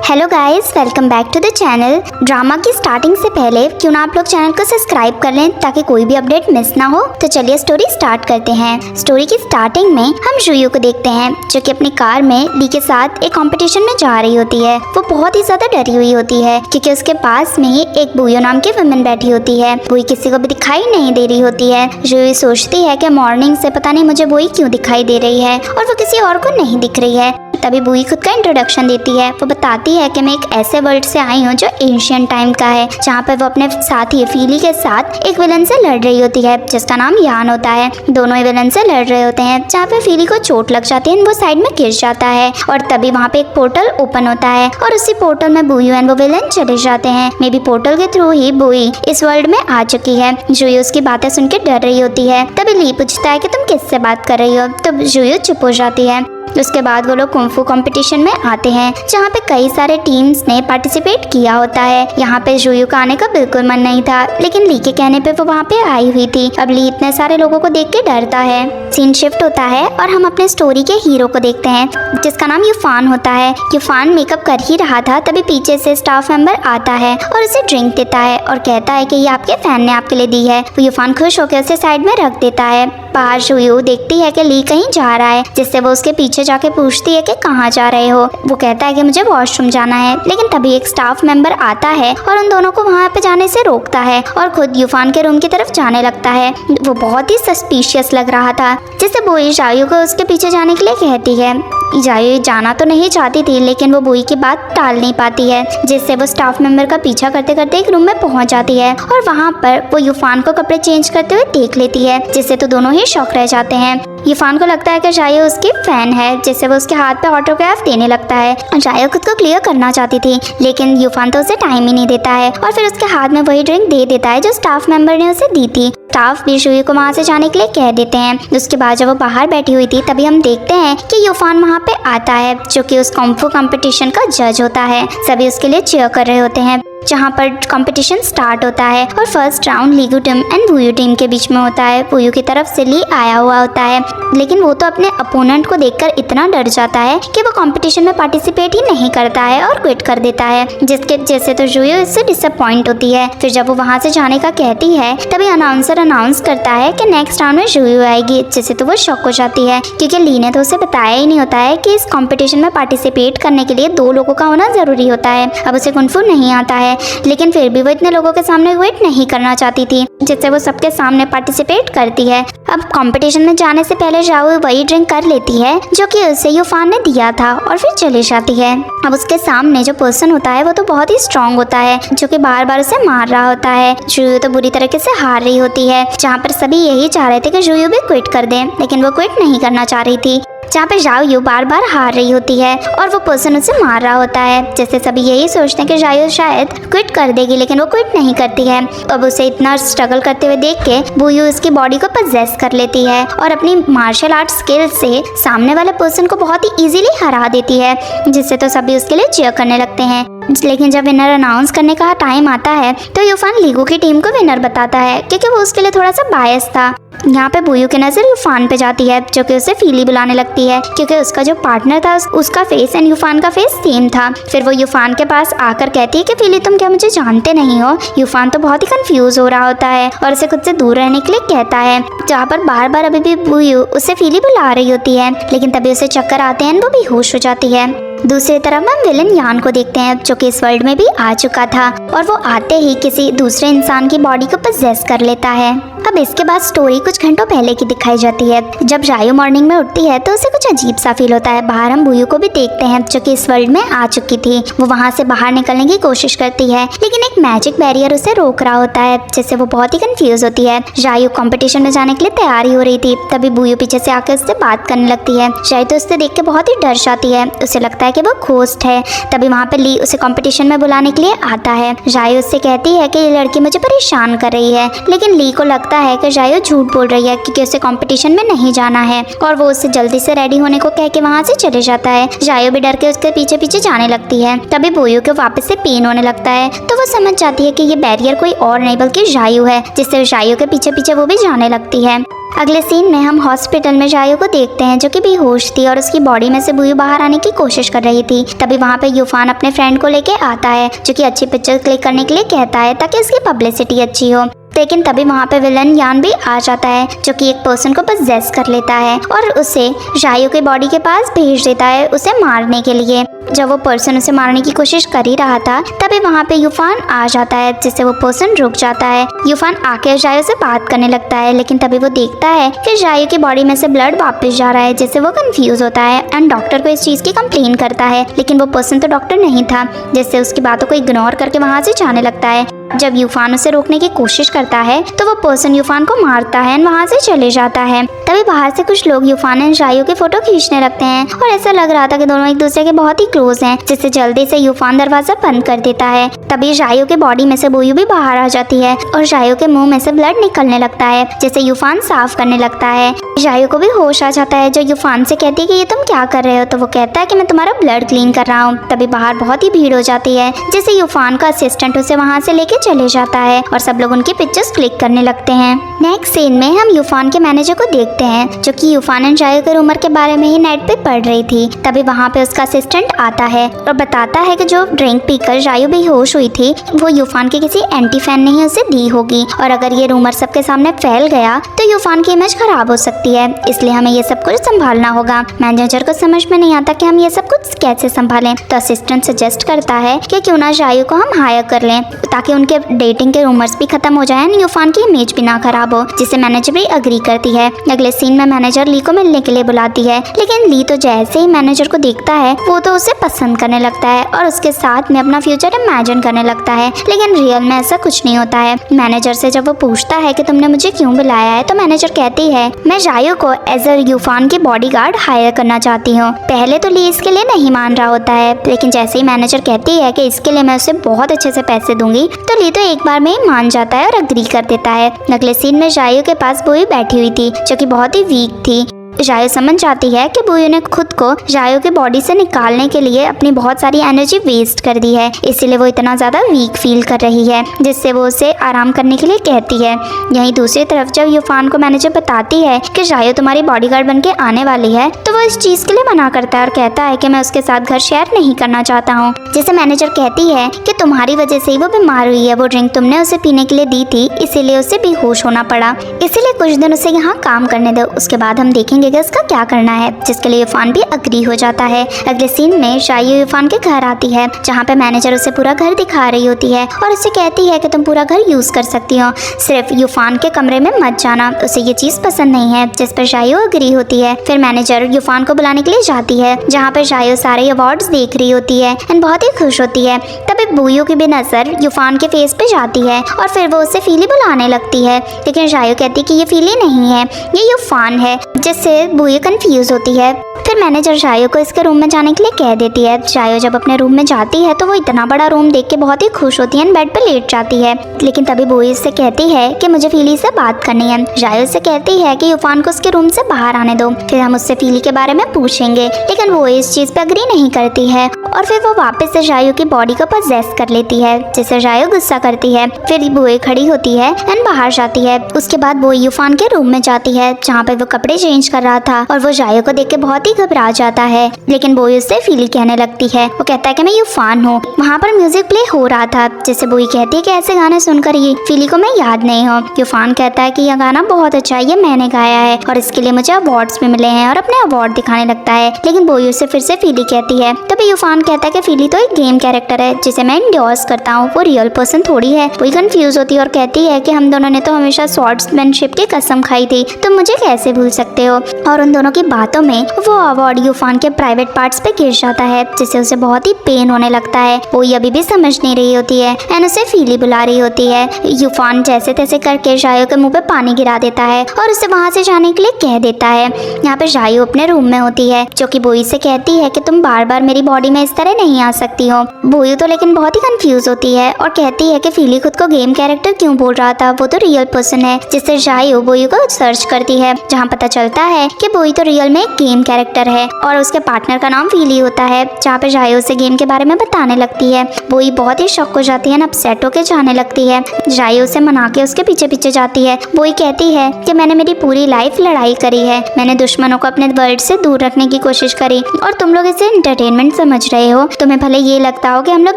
Hello guys, welcome back to the channel. Drama की starting से पहले क्यों ना आप लोग चैनल को सब्सक्राइब कर लें ताकि कोई भी अपडेट मिस ना हो। तो चलिए स्टोरी स्टार्ट करते हैं। स्टोरी की स्टार्टिंग में हम जुयू को देखते हैं जो कि अपनी कार में ली के साथ एक कंपटीशन में जा रही होती है। वो बहुत ही ज्यादा डरी हुई होती है क्योंकि उसके पास में ही एक बुयो नाम की वुमन बैठी होती है। बुई किसी को भी दिखाई नहीं दे रही होती है। जुयू सोचती है कि मॉर्निंग से पता नहीं मुझे बुई क्यों दिखाई दे रही है और वो किसी और को नहीं दिख रही है। तभी बुई खुद का इंट्रोडक्शन देती है। वो बताती है कि मैं एक ऐसे वर्ल्ड से आई हूँ जो एंशिएंट टाइम का है, जहाँ पर वो अपने साथी फीली के साथ एक विलन से लड़ रही होती है जिसका नाम यान होता है। दोनों ही विलन से लड़ रहे होते हैं, जहाँ पे फीली को चोट लग जाती है, वो साइड में गिर जाता है और तभी वहाँ पे एक पोर्टल ओपन होता है और उसी पोर्टल में बुई एंड वो विलन चले जाते हैं। मे बी पोर्टल के थ्रू ही बुई इस वर्ल्ड में आ चुकी है। जुयू उसकी बातें सुन के डर रही होती है। तभी ली पूछता है कि तुम किससे बात कर रही हो, तो जुयू चुप हो जाती है। उसके बाद वो लोग कुंफू कंपटीशन में आते हैं जहाँ पे कई सारे टीम्स ने पार्टिसिपेट किया होता है। यहाँ पे जुयू का आने का बिल्कुल मन नहीं था, लेकिन ली के कहने पे वो वहाँ पे आई हुई थी। अब ली इतने सारे लोगों को देख के डरता है। सीन शिफ्ट होता है और हम अपने स्टोरी के हीरो को देखते हैं जिसका नाम यूफान होता है। यूफान मेकअप कर ही रहा था, तभी पीछे से स्टाफ मेंबर आता है और उसे ड्रिंक देता है और कहता है कि ये आपके फैन ने आपके लिए दी है। वो यूफान खुश होकर उसे साइड में रख देता है। बाहर जुयू देखती है कि ली कहीं जा रहा है, जिससे वो उसके पीछे जाके पूछती है कि कहाँ जा रहे हो। वो कहता है कि मुझे वॉशरूम जाना है, लेकिन तभी एक स्टाफ मेंबर आता है और उन दोनों को वहाँ पे जाने से रोकता है और खुद यूफान के रूम की तरफ जाने लगता है। वो बहुत ही सस्पिशियस लग रहा था, जिससे बुई जायू को उसके पीछे जाने के लिए कहती है। जायू जाना तो नहीं चाहती थी, लेकिन वो बुई की बात टाल नहीं पाती है, जिससे वो स्टाफ मेंबर का पीछा करते करते एक रूम में पहुंच जाती है और वहाँ पर वो यूफान को कपड़े चेंज करते हुए देख लेती है, जिससे तो दोनों ही शॉक रह जाते हैं। यूफान को लगता है कि जायू उसकी फैन है, जिससे वो उसके हाथ पे ऑटोग्राफ देने लगता है। जायू खुद को क्लियर करना चाहती थी, लेकिन यूफान तो उसे टाइम ही नहीं देता है और फिर उसके हाथ में वही ड्रिंक दे देता है जो स्टाफ मेंबर ने उसे दी थी। स्टाफ भी जुयू को वहाँ से जाने के लिए कह देते हैं। उसके बाद जब वो बाहर बैठी हुई थी, तभी हम देखते हैं कि यूफान वहाँ पे आता है जो कि उस कुंफू कंपटीशन का जज होता है। सभी उसके लिए चीयर कर रहे होते हैं जहाँ पर कंपटीशन स्टार्ट होता है और फर्स्ट राउंड लीगू टीम एंड बुयू टीम के बीच में होता है। बुयू की तरफ से ली आया हुआ होता है, लेकिन वो तो अपने अपोनेंट को देखकर इतना डर जाता है कि वो कंपटीशन में पार्टिसिपेट ही नहीं करता है और क्विट कर देता है, जिसके जैसे तो जुयू इससे डिसअपॉइंट होती है। फिर जब वो वहाँ से जाने का कहती है, तभी अनाउंसर अनाउंस करता है कि नेक्स्ट राउंड में जुयू आएगी, जिससे तो वो शॉक हो जाती है क्योंकि ली ने तो उसे बताया ही नहीं होता है कि इस कंपटीशन में पार्टिसिपेट करने के लिए 2 लोगों का होना जरूरी होता है। अब उसे कुंफू नहीं आता है, लेकिन फिर भी वो इतने लोगों के सामने वेट नहीं करना चाहती थी, जिससे वो सबके सामने पार्टिसिपेट करती है। अब कंपटीशन में जाने से पहले जाओ वही ड्रिंक कर लेती है जो कि उसे यूफान ने दिया था और फिर चली जाती है। अब उसके सामने जो पर्सन होता है वो तो बहुत ही स्ट्रांग होता है, जो कि बार बार उसे मार रहा होता है। जुयू तो बुरी तरीके से हार रही होती है, जहाँ पर सभी यही चाह रहे थे कि जुयू भी क्विट कर दे, लेकिन वो क्विट नहीं करना चाह रही थी। जहाँ पे जायू बार बार हार रही होती है और वो पर्सन उसे मार रहा होता है, जैसे सभी यही सोचते हैं कि जायू शायद क्विट कर देगी, लेकिन वो क्विट नहीं करती है। अब उसे इतना स्ट्रगल करते हुए देख के बुयू उसकी बॉडी को पजेस कर लेती है और अपनी मार्शल आर्ट स्किल से सामने वाले पर्सन को बहुत ही इजीली हरा देती है, जिससे तो सभी उसके लिए चीयर करने लगते हैं। लेकिन जब विनर अनाउंस करने का टाइम आता है तो यूफान लीगू की टीम को विनर बताता है क्योंकि वो उसके लिए थोड़ा सा बायस था। यहाँ पे बुयू की नजर यूफान पे जाती है, जो कि उसे फीली बुलाने लगती है क्योंकि उसका जो पार्टनर था उसका फेस एंड यूफान का फेस सेम था। फिर वो यूफान के पास आकर कहती है कि फीली तुम क्या मुझे जानते नहीं हो। यूफान तो बहुत ही कंफ्यूज हो रहा होता है और उसे खुद से दूर रहने के लिए कहता है, जहाँ पर बार बार अभी भी बुयू उसे फीली बुला रही होती है, लेकिन तभी उसे चक्कर आते हैं, वो बेहोश हो जाती है। दूसरी तरफ हम विलन यान को देखते हैं जो कि इस वर्ल्ड में भी आ चुका था और वो आते ही किसी दूसरे इंसान की बॉडी को पजेस कर लेता है। अब इसके बाद स्टोरी कुछ घंटों पहले की दिखाई जाती है। जब जायू मॉर्निंग में उठती है तो उसे कुछ अजीब सा फील होता है। बाहर हम बुयू को भी देखते हैं जो कि इस वर्ल्ड में आ चुकी थी। वो वहाँ से बाहर निकलने की कोशिश करती है, लेकिन एक मैजिक बैरियर उसे रोक रहा होता है, जिससे वो बहुत ही कंफ्यूज होती है। जायू कंपटीशन में जाने के लिए तैयारी हो रही थी, तभी बुयू पीछे से आकर उससे बात करने लगती है। जायू तो उससे देख के बहुत ही डर जाती है, उसे लगता है कि वो घोस्ट है। तभी वहाँ पे ली उसे कंपटीशन में बुलाने के लिए आता है। जायू उससे कहती है कि ये लड़की मुझे परेशान कर रही है, लेकिन ली को लगता है कि जायू झूठ बोल रही है क्योंकि उसे कंपटीशन में नहीं जाना है और वो उससे जल्दी से रेडी होने को कह के वहाँ से चले जाता है। जायू भी डर के उसके पीछे पीछे जाने लगती है। तभी बुयू को वापस से पेन होने लगता है, तो वो समझ जाती है कि ये बैरियर कोई और नहीं बल्कि जायू है, जिससे जायू के पीछे पीछे वो भी जाने लगती है। अगले सीन में हम हॉस्पिटल में जायू को देखते हैं जो कि बेहोश थी और उसकी बॉडी में से बुयू बाहर आने की कोशिश कर रही थी। तभी वहाँ पे यूफान अपने फ्रेंड को लेके आता है जो कि अच्छी पिक्चर क्लिक करने के लिए कहता है ताकि उसकी पब्लिसिटी अच्छी हो। लेकिन तभी वहाँ पे विलन यान भी आ जाता है जो कि एक पर्सन को पजेस कर लेता है और उसे जायो के बॉडी के पास भेज देता है उसे मारने के लिए। जब वो पर्सन उसे मारने की कोशिश कर ही रहा था तभी वहाँ पे यूफान आ जाता है जिससे वो पर्सन रुक जाता है। यूफान आके जायो से बात करने लगता है लेकिन तभी वो देखता है कि जायो की बॉडी में से ब्लड वापस जा रहा है जिससे वो कंफ्यूज होता है एंड डॉक्टर को इस चीज की कंप्लेन करता है। लेकिन वो पर्सन तो डॉक्टर नहीं था जिससे उसकी बातों को इग्नोर करके वहाँ से जाने लगता है। जब यूफान उसे रोकने की कोशिश करता है तो वो पर्सन यूफान को मारता है और वहाँ से चले जाता है। तभी बाहर से कुछ लोग यूफान एंड जायो की फोटो खींचने लगते हैं और ऐसा लग रहा था कि दोनों एक दूसरे के बहुत ही क्लोज हैं, जिससे जल्दी से यूफान दरवाजा बंद कर देता है। तभी जायो के बॉडी में से बोयू भी बाहर आ जाती है और जायो के मुंह में से ब्लड निकलने लगता है जिसे यूफान साफ करने लगता है। जायो को भी होश आ जाता है जो यूफान से कहती है कि ये तुम क्या कर रहे हो, तो वो कहता है कि मैं तुम्हारा ब्लड क्लीन कर रहा हूँ। तभी बाहर बहुत ही भीड़ हो जाती है जिससे यूफान का असिस्टेंट उसे वहाँ से लेके चले जाता है और सब लोग उनकी पिक्चर्स क्लिक करने लगते हैं। नेक्स्ट सीन में हम यूफान के मैनेजर को देखते हैं जो कि यूफान एंड जायो के रूमर के बारे में ही नेट पे पढ़ रही थी। तभी वहाँ पे उसका असिस्टेंट आता है और बताता है कि जो ड्रिंक पीकर जायो बेहोश हुई थी वो यूफान के किसी एंटी फैन ने ही उसे दी होगी और अगर ये रूमर सबके सामने फैल गया तो यूफान की इमेज खराब हो सकती है, इसलिए हमें ये सब कुछ संभालना होगा। मैनेजर को समझ में नहीं आता कि हम ये सब कुछ कैसे संभालें, तो असिस्टेंट सजेस्ट करता है कि क्यों ना जायो को हम हायर कर लें ताकि उनके डेटिंग के रूमर्स भी खत्म हो जाए और यूफान की इमेज भी ना खराब हो, जिसे मैनेजर भी अग्री करती है। अगले सीन में मैनेजर ली को मिलने के लिए बुलाती है लेकिन ली तो जैसे ही मैनेजर को देखता है वो तो उसे पसंद करने लगता है और उसके साथ में अपना फ्यूचर इमेजिन करने लगता है, लेकिन रियल में ऐसा कुछ नहीं होता है। मैनेजर से जब वो पूछता है कि तुमने मुझे क्यों बुलाया है तो मैनेजर कहती है मैं जायो को एज अ यूफान की बॉडीगार्ड हायर करना चाहती हूँ। पहले तो ली इसके लिए नहीं मान रहा होता है लेकिन जैसे ही मैनेजर कहती है कि इसके लिए मैं उसे बहुत अच्छे से पैसे दूंगी तो ली तो एक बार में ही मान जाता है और अग्री कर देता है। अगले सीन में जायो के पास बोई बैठी हुई थी जो कि बहुत ही वीक थी। जायो समझ जाती है कि बोयो ने खुद को जायो के बॉडी से निकालने के लिए अपनी बहुत सारी एनर्जी वेस्ट कर दी है, इसीलिए वो इतना ज़्यादा वीक फील कर रही है, जिससे वो उसे आराम करने के लिए कहती है। यहीं दूसरी तरफ जब यूफान को मैनेजर बताती है कि जायो तुम्हारी बॉडीगार्ड बनके आने वाली है तो वो इस चीज़ के लिए मना करता है और कहता है कि मैं उसके साथ घर शेयर नहीं करना चाहता हूँ, जिसे मैनेजर कहती है कि तुम्हारी वजह से ही वो बीमार हुई है, वो ड्रिंक तुमने उसे पीने के लिए दी थी इसीलिए उसे बेहोश होना पड़ा, इसीलिए कुछ दिन उसे यहाँ काम करने दो, उसके बाद हम देखेंगे कि उसका क्या करना है, जिसके लिए यूफान भी अग्री हो जाता है। अगले सीन में जायो यूफान के घर आती है जहाँ पे मैनेजर उसे पूरा घर दिखा रही होती है और उसे कहती है कि तुम पूरा घर यूज कर सकती हो, सिर्फ यूफान के कमरे में मत जाना, उसे ये चीज पसंद नहीं है, जिस पर जायो अग्री होती है। फिर मैनेजर यूफान को बुलाने के लिए जाती है जहाँ पे जायो सारे अवार्ड्स देख रही होती है एंड बहुत ही खुश होती है। तभी बोयो की भी नजर यूफान के फेस पे जाती है और फिर वो उसे फीली बुलाने लगती है, लेकिन जायो कहती है कि ये फीली नहीं है, ये यूफान है, जिससे बोयो कंफ्यूज होती है। फिर मैनेजर जायो को इसके रूम में जाने के लिए कह देती है। जायो जब अपने रूम में जाती है तो वो इतना बड़ा रूम देख के बहुत ही खुश होती है, बेड पे लेट जाती है, लेकिन तभी बोई से कहती है कि मुझे फीली से बात करनी है। जायो से कहती है कि यूफान को उसके रूम से बाहर आने दो, फिर हम उससे फीली के बारे में पूछेंगे, लेकिन वो इस चीज पे अग्री नहीं करती है और फिर वो वापस से जायो की बॉडी को पजेस कर लेती है, जिससे जायो गुस्सा करती है। फिर बोई खड़ी होती है एंड बाहर जाती है। उसके बाद बोई यूफान के रूम में जाती है जहाँ पे वो कपड़े चेंज कर रहा था और वो जायो को देख के बहुत ही घबरा जाता है, लेकिन बोई उससे फीली कहने लगती है। वो कहता है कि मैं यूफान हूँ। वहाँ पर म्यूजिक प्ले हो रहा था जिससे बोई कहती है कि ऐसे गाने सुनकर ये फीली को मैं याद नहीं हूँ। यूफान कहता है कि यह गाना बहुत अच्छा है, ये मैंने गाया है और इसके लिए मुझे अवार्ड्स भी मिले हैं और अपने अवार्ड दिखाने लगता है, लेकिन बोई उससे फिर से फीली कहती है। तभी यूफान कहता है कि फीली तो एक गेम कैरेक्टर है जिसे मैं इंडोर्स करता हूँ, वो रियल पर्सन थोड़ी है। बोई कंफ्यूज होती है और कहती है कि हम दोनों ने तो हमेशा स्वॉर्ड्समैनशिप की कसम खाई थी, तुम मुझे कैसे भूल सकते हो। और उन दोनों की बातों में वो अवार्ड यूफान के प्राइवेट पार्ट्स पे गिर जाता है, जिससे उसे बहुत ही पेन होने लगता है। वो अभी भी समझ नहीं रही होती है एंड उसे फीली बुला रही होती है। यूफान जैसे तैसे करके जायो के मुंह पे पानी गिरा देता है और उसे वहाँ से जाने के लिए कह देता है। यहाँ पे जायो अपने रूम में होती है जो कि बोई से कहती है कि तुम बार बार मेरी बॉडी में इस तरह नहीं आ सकती हो। बोई तो लेकिन बहुत ही कंफ्यूज होती है और कहती है कि फीली खुद को गेम कैरेक्टर क्यों बोल रहा था, वो तो रियल पर्सन है। जिससे जायू बोई को सर्च करती है, जहाँ पता चलता है कि बोई तो रियल में एक गेम कैरेक्टर है और उसके पार्टनर का नाम फीली होता है। जहाँ पे जायू उसे गेम के बारे में बताने लगती है। बोई बहुत ही शॉक हो जाती है, अपसेट होकर जाने लगती है। जायू उसे मना के उसके पीछे पीछे जाती है। बोई कहती है कि मैंने मेरी पूरी लाइफ लड़ाई करी है, मैंने दुश्मनों को अपने वर्ल्ड से दूर रखने की कोशिश करी और तुम लोग इसे एंटरटेनमेंट समझ रहे हो। तुम्हें भले ये लगता हो कि हम लोग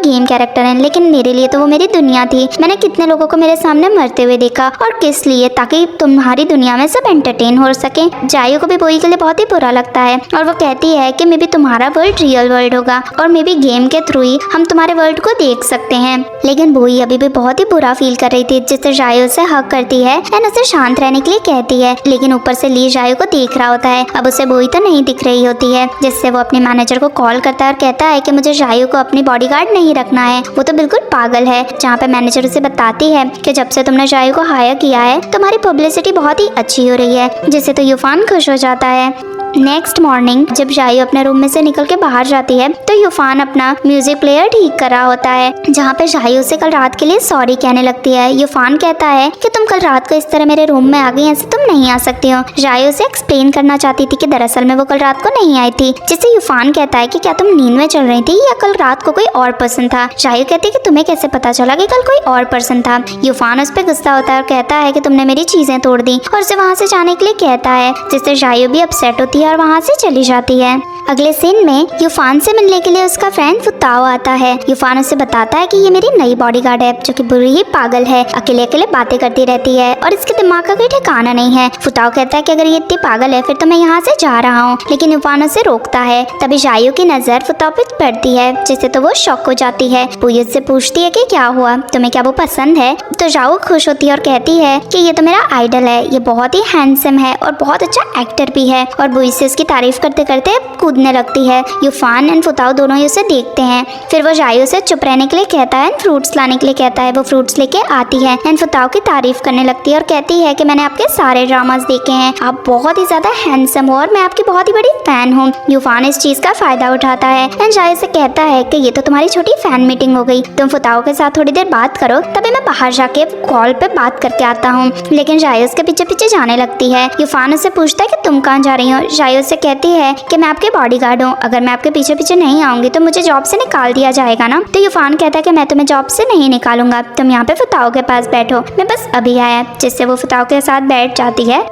गेम कैरेक्टर हैं, लेकिन मेरे लिए तो वो मेरी दुनिया थी। मैंने कितने लोगों को मेरे सामने मरते हुए देखा और किस लिए, ताकि तुम्हारी दुनिया में सब एंटरटेन हो सके। जायू को भी बोई के लिए बहुत ही बुरा लगता है और वो कहती है कि मे बी तुम्हारा वर्ल्ड रियल वर्ल्ड होगा और मे बी गेम के थ्रू ही हम तुम्हारे वर्ल्ड को देख सकते हैं। लेकिन बोई अभी भी बहुत ही बुरा फील कर रही थी, जिससे जायू उसे हक करती है एंड उसे शांत रहने के लिए कहती है। लेकिन ऊपर से ली जायू को देख रहा होता है। अब उसे बोई तो नहीं दिख रही होती है, जिससे वो अपने मैनेजर को कॉल करता है और कहता है कि मुझे जायू को अपनी बॉडीगार्ड नहीं रखना है, वो तो बिल्कुल पागल है। जहाँ पे मैनेजर उसे बताती है कि जब से तुमने जायू को हायर किया है तुम्हारी पब्लिसिटी बहुत ही अच्छी हो रही है, जिससे तो यूफान खुश हो जाता है। नेक्स्ट मॉर्निंग जब जायू अपने रूम में से निकल के बाहर जाती है तो यूफान अपना म्यूजिक प्लेयर ठीक कर रहा होता है, जहाँ पे जायू से कल रात के लिए सॉरी कहने लगती है। यूफान कहता है कि तुम कल रात को इस तरह मेरे रूम में आ गई, ऐसे तुम नहीं आ सकती हो। जायू उसे एक्सप्लेन करना चाहती थी कि दरअसल में वो कल रात को नहीं आई थी, जिससे यूफान कहता है कि क्या तुम नींद में चल रही थी या कल रात को कोई और पर्सन था। जायू कहती है कि तुम्हें कैसे पता चला कि कल कोई और पर्सन था। यूफान उस पर गुस्सा होता है और कहता है कि तुमने मेरी चीजें तोड़ दी और उसे वहाँ से जाने के लिए कहता है, जिससे जायू भी अपसेट होती है और वहाँ से चली जाती है। अगले सीन में यूफान से मिलने के लिए उसका फ्रेंड फुताओ आता है। यूफान उसे बताता है कि ये मेरी नई बॉडीगार्ड है, जो कि बुरी ही पागल है, अकेले अकेले बातें करती रहती है और इसके दिमाग का कोई ठिकाना नहीं है। फुताओ कहता है कि अगर ये इतनी पागल है फिर तो मैं यहाँ से जा रहा हूँ, लेकिन यूफान उसे रोकता है। तभी जायू की नजर फुताओ पे पड़ती है, जिससे तो वो शॉक हो जाती है। बोई उससे पूछती है कि क्या हुआ, तुम्हें क्या वो पसंद है? तो जायू खुश होती है और कहती है कि ये तो मेरा आइडल है, ये बहुत ही हैंडसम है और बहुत अच्छा एक्टर भी है। और बोई से उसकी तारीफ करते करते कूदने लगती है। यूफान एंड फुताओ दोनों ही उसे देखते हैं। फिर वो जायू से चुप रहने के लिए कहता है, फ्रूट्स लाने के लिए कहता है। वो फ्रूट्स लेके आती है एंड फुताओ की तारीफ करने लगती है और कहती है कि मैंने आपके सारे ड्रामास देखे हैं, आप बहुत ही ज्यादा हैंडसम हो और मैं आपकी बहुत ही बड़ी फैन हूँ। यूफान इस चीज का फायदा उठाता है एंड जायू से कहता है कि ये तो तुम्हारी छोटी फैन मीटिंग हो गई, तुम फुताओ के साथ थोड़ी देर बात करो, तभी मैं बाहर जाके कॉल पे बात करके आता हूँ। लेकिन जायू उसके पीछे पीछे जाने लगती है। यूफान उससे पूछता है कि तुम कहाँ जा रही हो? जायू से कहती है कि मैं आपके बॉडीगार्ड हूँ, अगर मैं आपके पीछे पीछे नहीं आऊंगी तो मुझे जॉब से निकाल दिया जाएगा ना। तो यूफान कहता है कि मैं तुम्हें जॉब से नहीं निकालूंगा, तुम यहाँ पे फुताओ के पास बैठो, मैं बस अभी आया। जिससे वो फुताओ के साथ बैठ जाती है।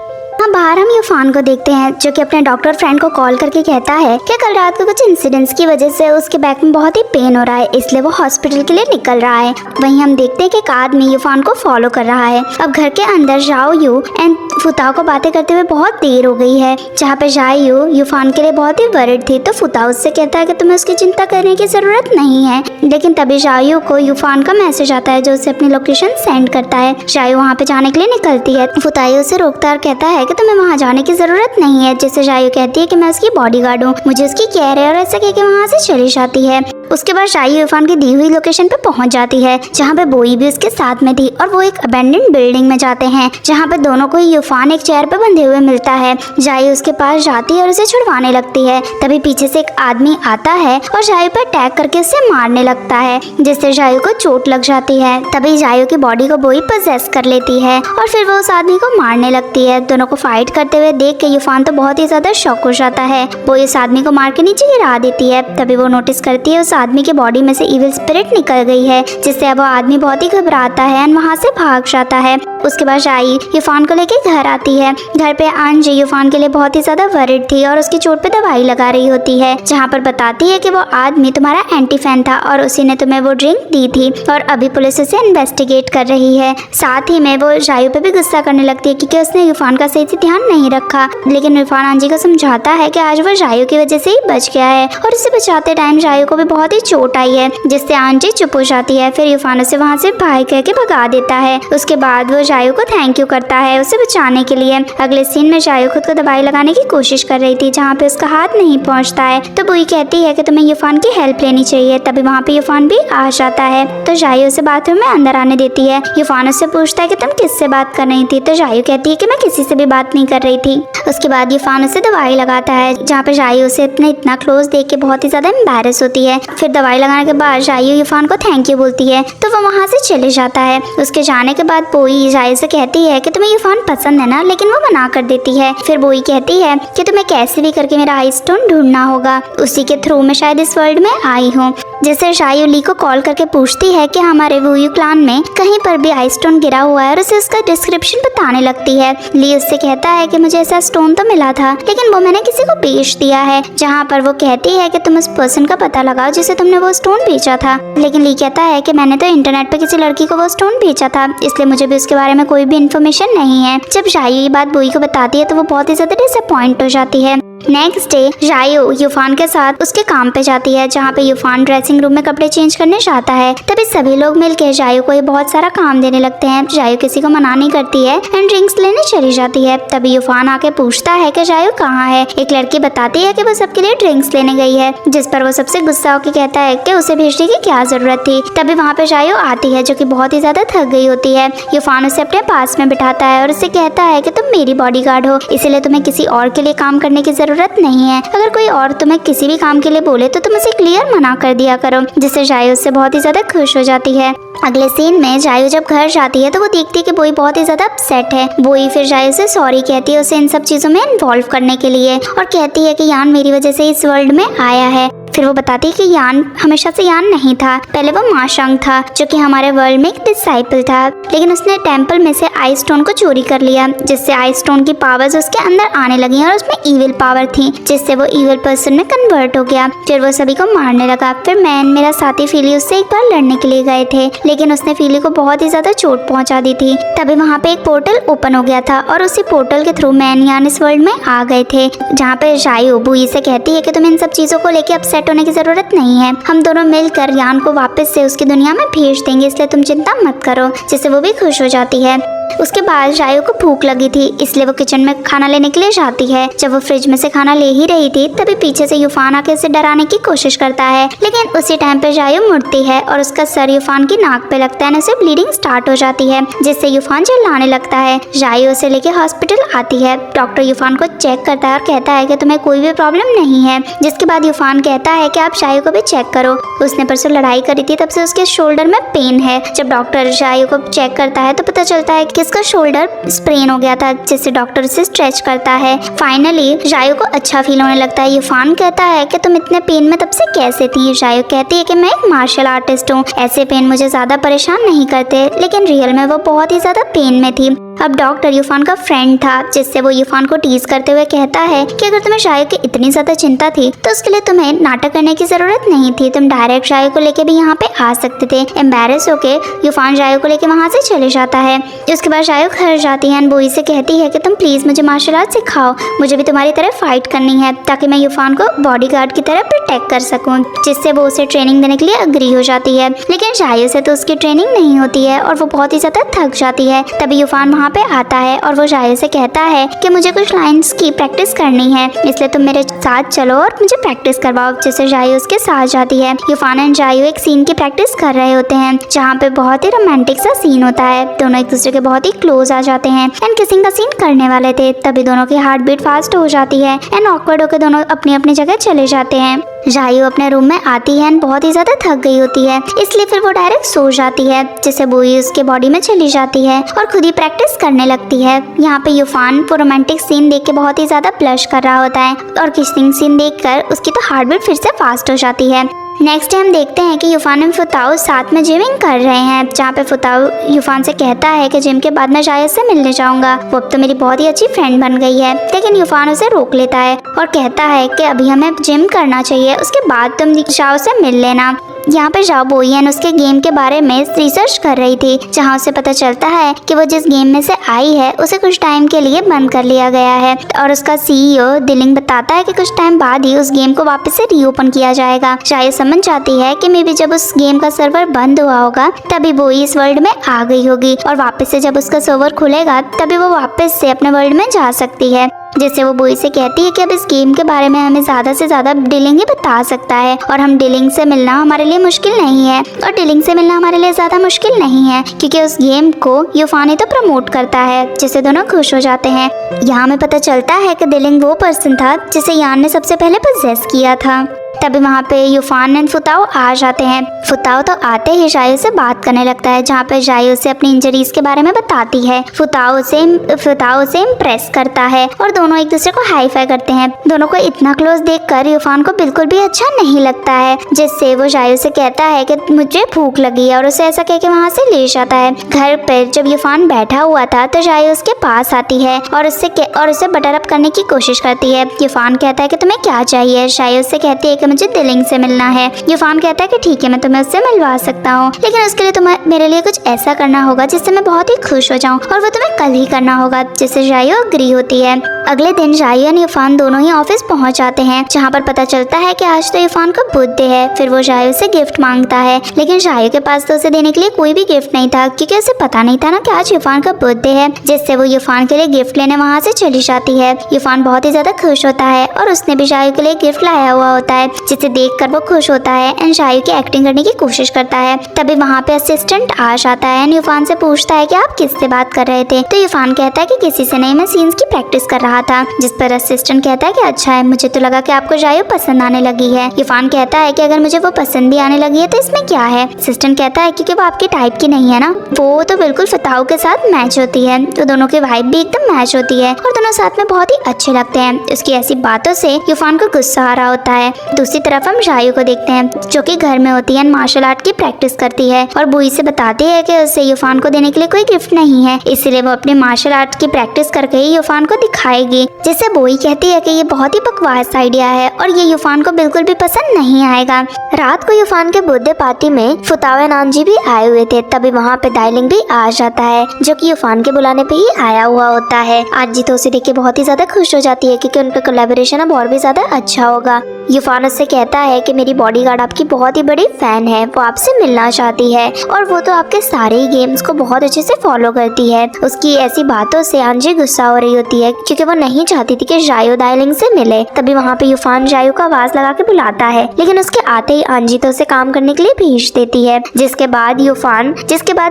बाहर हम यूफान को देखते हैं, जो कि अपने डॉक्टर फ्रेंड को कॉल करके कहता है कि कल रात को कुछ इंसिडेंट्स की वजह से उसके बैक में बहुत ही पेन हो रहा है, इसलिए वो हॉस्पिटल के लिए निकल रहा है। वहीं हम देखते हैं कि एक आदमी यूफान को फॉलो कर रहा है। अब घर के अंदर जाओ एंड फुताओ को बातें करते हुए बहुत देर हो गई है, जहाँ पे जायू यूफान के लिए बहुत ही वरिड थी। तो फुताओ उससे कहता है कि तुम्हें उसकी चिंता करने की जरूरत नहीं है। लेकिन तभी जायू को यूफान का मैसेज आता है, जो उसे अपनी लोकेशन सेंड करता है। जायू वहाँ पे जाने के लिए निकलती है। फुताओ उसे रोकता है और कहता है कि तुम्हें वहाँ जाने की जरूरत नहीं है, जिससे जायू कहती है कि मैं उसकी बॉडीगार्ड हूँ, मुझे उसकी केयर है, और ऐसा कह के वहाँ से चली जाती है। उसके बाद जायू यूफान की दी हुई लोकेशन पे पहुंच जाती है, जहाँ पे बोई भी उसके साथ में थी और वो एक अबेंडेंड बिल्डिंग में जाते हैं, जहाँ पे दोनों को यूफान एक चेयर पे बंधे हुए मिलता है। जायू उसके पास जाती है और उसे छुड़वाने लगती है। तभी पीछे से एक आदमी आता है और जायू पर अटैक करके उसे मारने लगता है, जिससे जायू को चोट लग जाती है। तभी जायू की बॉडी को बोई पजेस कर लेती है और फिर वो उस आदमी को मारने लगती है। दोनों को फाइट करते हुए देख के यूफान तो बहुत ही ज्यादा शॉक हो जाता है। बोई उस आदमी को मार के नीचे गिरा देती है। तभी वो नोटिस करती है उस आदमी के बॉडी में से इविल स्पिरिट निकल गई है, जिससे अब वो आदमी बहुत ही घबराता है और वहाँ से भाग जाता है। उसके बाद जाई यूफान को लेके घर आती है। घर पे अंजी यूफान के लिए बहुत ही ज्यादा वरिड थी और उसकी चोट पे दवाई लगा रही होती है, जहाँ पर बताती है कि वो आदमी तुम्हारा एंटी फैन था और उसी ने तुम्हें वो ड्रिंक दी थी और अभी पुलिस उसे इन्वेस्टिगेट कर रही है। साथ ही में वो जायू पे भी गुस्सा करने लगती है क्योंकि उसने यूफान का सही से ध्यान नहीं रखा। लेकिन यूफान अंजी को समझाता है कि आज वो जायू की वजह से ही बच गया है और उसे बचाते टाइम जायू को भी बहुत बहुत ही चोट आई है, जिससे आंटी चुप हो जाती है। फिर यूफान उसे वहाँ से भाई कह के भगा देता है। उसके बाद वो जायू को थैंक यू करता है उसे बचाने के लिए। अगले सीन में जायू खुद को दवाई लगाने की कोशिश कर रही थी, जहाँ पे उसका हाथ नहीं पहुँचता है। तो बुई कहती है कि तुम्हें यूफान की हेल्प लेनी चाहिए। तभी वहाँ पे यूफान भी आ जाता है, तो जायू उसे बाथरूम में अंदर आने देती है। यूफान उससे पूछता है कि तुम किससे बात कर रही थी, तो जायू कहती है कि मैं किसी से भी बात नहीं कर रही थी। उसके बाद यूफान उसे दवाई लगाता है, जहाँ पे जायू उसे इतना क्लोज देख के बहुत ही ज्यादा एम्बैरेस होती है। फिर दवाई लगाने के बाद जायू यूफान को थैंक यू बोलती है, तो वो वहाँ से चले जाता है। उसके जाने के बाद बोई जायू से कहती है कि तुम्हें यूफान पसंद है ना, लेकिन वो मना कर देती है। फिर बोई कहती है कि तुम्हें कैसे भी करके मेरा आई स्टोन ढूंढना होगा, उसी के थ्रू मैं शायद इस वर्ल्ड में आई हूँ। जिससे जायू ली को कॉल करके पूछती है कि हमारे वुयू क्लान में कहीं पर भी आई स्टोन गिरा हुआ है और उसे उसका डिस्क्रिप्शन बताने लगती है। ली उससे कहता है कि मुझे ऐसा स्टोन तो मिला था, लेकिन वो मैंने किसी को बेच दिया है। जहाँ पर वो कहती है कि तुम उस पर्सन का पता लगाओ जिसे तुमने वो स्टोन बेचा था। लेकिन ली कहता है कि मैंने तो इंटरनेट पे किसी लड़की को वो स्टोन बेचा था, इसलिए मुझे भी उसके बारे में कोई भी इन्फॉर्मेशन नहीं है। जब जायू ये बात बुई को बताती है तो वो बहुत ही ज्यादा डिसअपॉइंट हो जाती है। नेक्स्ट डे जायू यूफान के साथ उसके काम पे जाती है, जहाँ पे यूफान ड्रेसिंग रूम में कपड़े चेंज करने जाता है। तभी सभी लोग मिलकर जायू को ये बहुत सारा काम देने लगते हैं। जायू किसी को मना नहीं करती है एंड ड्रिंक्स लेने चली जाती है। तभी यूफान आके पूछता है कि जायू कहाँ है। एक लड़की बताती है कि वो सबके लिए ड्रिंक्स लेने गई है, जिस पर वो सबसे गुस्सा होकर कहता है कि उसे भेजने की क्या जरूरत थी। तभी वहाँ पे जायू आती है, जो कि बहुत ही ज्यादा थक गई होती है। यूफान उसे अपने पास में बिठाता है और उसे कहता है कि तुम मेरी बॉडीगार्ड हो, इसीलिए तुम्हें किसी और के लिए काम करने की जरूरत नहीं है। अगर कोई और तुम्हें किसी भी काम के लिए बोले तो तुम उसे क्लियर मना कर दिया करो, जिससे जायू उससे बहुत ही ज्यादा खुश हो जाती है। अगले सीन में जायू जब घर जाती है तो वो देखती है कि बोई बहुत ही ज्यादा अपसेट है। बोई फिर जायू से सॉरी कहती है उसे इन सब चीजों में इन्वॉल्व करने के लिए, और कहती है कि यान मेरी वजह से इस वर्ल्ड में आया है। फिर वो बताती है कि यान हमेशा से यान नहीं था, पहले वो माशंग था, जो कि हमारे वर्ल्ड में एक डिसाइपल था, लेकिन उसने टेम्पल में से आई स्टोन को चोरी कर लिया, जिससे आई स्टोन की पावर्स उसके अंदर आने लगी और उसमें इविल पावर थी, जिससे वो इविल पर्सन में कन्वर्ट हो गया। फिर वो सभी को मारने लगा। फिर मैं मेरा साथी फीली उससे एक बार लड़ने के लिए गए थे, लेकिन उसने फीली को बहुत ही ज्यादा चोट पहुंचा दी थी। तभी वहाँ पे एक पोर्टल ओपन हो गया था और उसी पोर्टल के थ्रू मैन यान इस वर्ल्ड में आ गए थे, जहाँ पे जायू बुई से कहती है कि तुम इन सब चीजों को लेके अपसेट होने की जरूरत नहीं है, हम दोनों मिलकर यान को वापस से उसकी दुनिया में भेज देंगे, इसलिए तुम चिंता मत करो, जिससे वो भी खुश हो जाती है। उसके बाद जायू को भूख लगी थी, इसलिए वो किचन में खाना लेने के लिए जाती है। जब वो फ्रिज में से खाना ले ही रही थी तभी पीछे से यूफान आके उसे डराने की कोशिश करता है, लेकिन उसी टाइम पे जायू मुड़ती है और उसका सर यूफान की नाक पे लगता है और उसे ब्लीडिंग स्टार्ट हो जाती है, जिससे यूफान चिल्लाने लगता है। जायू उसे लेके हॉस्पिटल आती है। डॉक्टर यूफान को चेक करता है और कहता है कि तुम्हें कोई भी प्रॉब्लम नहीं है, जिसके बाद यूफान कहता है कि आप जायू को भी चेक करो, उसने परसों लड़ाई करी थी, तब से उसके शोल्डर में पेन है। जब डॉक्टर जायू को चेक करता है तो पता चलता है कि इसका शोल्डर स्प्रेन हो गया था, जिससे डॉक्टर उसे स्ट्रेच करता है। फाइनली जायू को अच्छा फील होने लगता है। यूफान कहता है कि तुम इतने पेन में तब से कैसे थी। जायू कहती है कि मैं एक मार्शल आर्टिस्ट हूँ, ऐसे पेन मुझे ज्यादा परेशान नहीं करते, लेकिन रियल में वो बहुत ही ज्यादा पेन में थी। अब डॉक्टर यूफान का फ्रेंड था, जिससे वो यूफान को टीज करते हुए कहता है कि अगर तुम्हें जायू की इतनी ज्यादा चिंता थी तो उसके लिए तुम्हें नाटक करने की जरूरत नहीं थी, तुम डायरेक्ट जायू को लेके भी यहाँ पे आ सकते थे। एम्बैरेस होके यूफान जायू को लेके वहाँ से चले जाता है। उसके बाद जायू घर जाती है, बोई से कहती है कि तुम प्लीज मुझे मार्शल आर्ट सिखाओ, मुझे भी तुम्हारी तरह फाइट करनी है, ताकि मैं यूफान को बॉडीगार्ड की तरह प्रोटेक्ट कर सकूं, जिससे वो उसे ट्रेनिंग देने के लिए अग्री हो जाती है। लेकिन जायू से तो उसकी ट्रेनिंग नहीं होती है और वो बहुत ही ज्यादा थक जाती है। तभी यूफान वहाँ पे आता है और वो जायू से कहता है कि मुझे कुछ लाइंस की प्रैक्टिस करनी है, इसलिए तुम मेरे साथ चलो और मुझे प्रैक्टिस करवाओ, जिससे जायू उसके साथ जाती है। यूफान एंड जायू एक सीन की प्रैक्टिस कर रहे होते हैं, जहाँ पे बहुत ही रोमांटिक सा सीन होता है। दोनों एक दूसरे के बहुत ही क्लोज आ जाते हैं एंड किसिंग का सीन करने वाले थे। तभी दोनों की हार्ट बीट फास्ट हो जाती है एंड ऑकवर्ड होकर दोनों अपनी अपनी जगह चले जाते हैं। जायू अपने रूम में आती है एंड बहुत ही ज्यादा थक गई होती है, इसलिए फिर वो डायरेक्ट सो जाती है, जिससे बोई उसके बॉडी में चली जाती है और खुद ही प्रैक्टिस करने लगती है। यहाँ पे यूफान वो रोमांटिक सीन देख के बहुत ही ज्यादा ब्लश कर रहा होता है और किसिंग सीन देखकर उसकी तो हार्ट बीट फिर से फास्ट हो जाती है। नेक्स्ट टाइम देखते हैं कि यूफान और फुताओ साथ में जिमिंग कर रहे हैं, जहाँ पे फुताओ यूफान से कहता है कि जिम के बाद मैं जायू से मिलने जाऊंगा, वो अब तो मेरी बहुत ही अच्छी फ्रेंड बन गई है। लेकिन यूफान उसे रोक लेता है और कहता है कि अभी हमें जिम करना चाहिए, उसके बाद तुम जाओ से मिल लेना। यहाँ पर जाओ बोयन उसके गेम के बारे में रिसर्च कर रही थी, जहाँ उसे पता चलता है कि वो जिस गेम में से आई है उसे कुछ टाइम के लिए बंद कर लिया गया है और उसका CEO दिलिंग बताता है कि कुछ टाइम बाद ही उस गेम को वापस से रीओपन किया जाएगा। जायो समझ जाती है कि मे बी जब उस गेम का सर्वर बंद हुआ होगा तभी बोई इस वर्ल्ड में आ गई होगी और वापस से जब उसका सर्वर खुलेगा तभी वो वापस से अपने वर्ल्ड में जा सकती है। जिससे वो बोई से कहती है कि अब इस गेम के बारे में हमें ज़्यादा से ज़्यादा डिलिंग ही बता सकता है और हम डिलिंग से मिलना हमारे लिए मुश्किल नहीं है और डिलिंग से मिलना हमारे लिए ज़्यादा मुश्किल नहीं है क्योंकि उस गेम को यूफान ही तो प्रमोट करता है, जिससे दोनों खुश हो जाते हैं। यहाँ में पता चलता है कि डिलिंग वो पर्सन था जिसे यान ने सबसे पहले पोजेस किया था। तभी वहाँ पे यूफान एंड फुताओ आ जाते हैं। फुताओ तो आते ही जायो से बात करने लगता है, जहाँ पे जायो से अपनी इंजरीज के बारे में बताती है। फुताओ से इम्प्रेस करता है और दोनों एक दूसरे को हाई फाई करते हैं। दोनों को इतना क्लोज देखकर यूफान को बिल्कुल भी अच्छा नहीं लगता है, जिससे वो जायो से कहता है कि मुझे भूख लगी है और उसे ऐसा कह के वहाँ से ले जाता है। घर पर जब यूफान बैठा हुआ था तो जायो उसके पास आती है और उसे बटर अप करने की कोशिश करती है। यूफान कहता है कि तुम्हें क्या चाहिए। जायो उससे कहती है कि मुझे दिलिंग से मिलना है। यूफान कहता है कि ठीक है, मैं तुम्हें उससे मिलवा सकता हूँ, लेकिन उसके लिए तुम्हें मेरे लिए कुछ ऐसा करना होगा जिससे मैं बहुत ही खुश हो जाऊँ और वो तुम्हें कल ही करना होगा, जिससे जायो अग्री होती है। अगले दिन जायो और यूफान दोनों ही ऑफिस पहुंच जाते हैं, जहाँ पर पता चलता है कि आज तो यूफान का बर्थडे है। फिर वो जायो से गिफ्ट मांगता है, लेकिन जायो के पास तो उसे देने के लिए कोई भी गिफ्ट नहीं था क्योंकि उसे पता नहीं था ना कि आज यूफान का बर्थडे है, जिससे वो यूफान के लिए गिफ्ट लेने वहाँ से चली जाती है। यूफान बहुत ही ज्यादा खुश होता है और उसने भी जायो के लिए गिफ्ट लाया हुआ होता है, जिसे देखकर वो खुश होता है एंड जायो की एक्टिंग करने की कोशिश करता है। तभी वहाँ पे असिस्टेंट आ जाता है एंड यूफान से पूछता है कि आप किससे बात कर रहे थे। तो यूफान कहता है कि किसी से नहीं, मैं सीन्स की प्रैक्टिस कर रहा था। जिस पर असिस्टेंट कहता है कि अच्छा है, मुझे तो लगा कि आपको जायो पसंद आने लगी है। यूफान कहता है कि अगर मुझे वो पसंद भी आने लगी है तो इसमें क्या है। असिस्टेंट कहता है क्योंकि वो आपके टाइप की नहीं है ना, वो तो बिल्कुल फताओ के साथ मैच होती है, तो दोनों की वाइब भी एकदम मैच होती है और दोनों साथ में बहुत ही अच्छे लगते हैं। उसकी ऐसी बातों से यूफान को गुस्सा आ रहा होता है। दूसरी तरफ हम जायो को देखते हैं, जो कि घर में होती है, मार्शल आर्ट की प्रैक्टिस करती है और बुई से बताती है कि उसे यूफान को देने के लिए कोई गिफ्ट नहीं है, इसलिए वो अपने मार्शल आर्ट की प्रैक्टिस करके ही यूफान को दिखाएगी। जिससे बुई कहती है कि ये बहुत ही बकवास आइडिया है और ये यूफान को बिल्कुल भी पसंद नहीं आएगा। रात को यूफान के बर्थडे पार्टी में फुताओ एंड आंजी भी आए हुए थे। तभी वहाँ पे दाइलिंग भी आ जाता है, जो कि यूफान के बुलाने पे ही आया हुआ होता है। आंजी तो उसे देख के बहुत ही ज्यादा खुश हो जाती है क्योंकि उनका कोलैबोरेशन अब और भी ज्यादा अच्छा होगा। यूफान उससे कहता है कि मेरी बॉडीगार्ड आपकी बहुत ही बड़ी फैन है, वो आपसे मिलना चाहती है और वो तो आपके सारे ही गेम्स को बहुत अच्छे से फॉलो करती है। उसकी ऐसी बातों से आंजी गुस्सा हो रही होती है क्योंकि वो नहीं चाहती थी कि जायो दाइलिंग से मिले। तभी वहाँ पे यूफान जायो का आवाज लगा के बुलाता है, लेकिन उसके आते ही आंजी तो उसे काम करने के लिए भेज देती है। जिसके बाद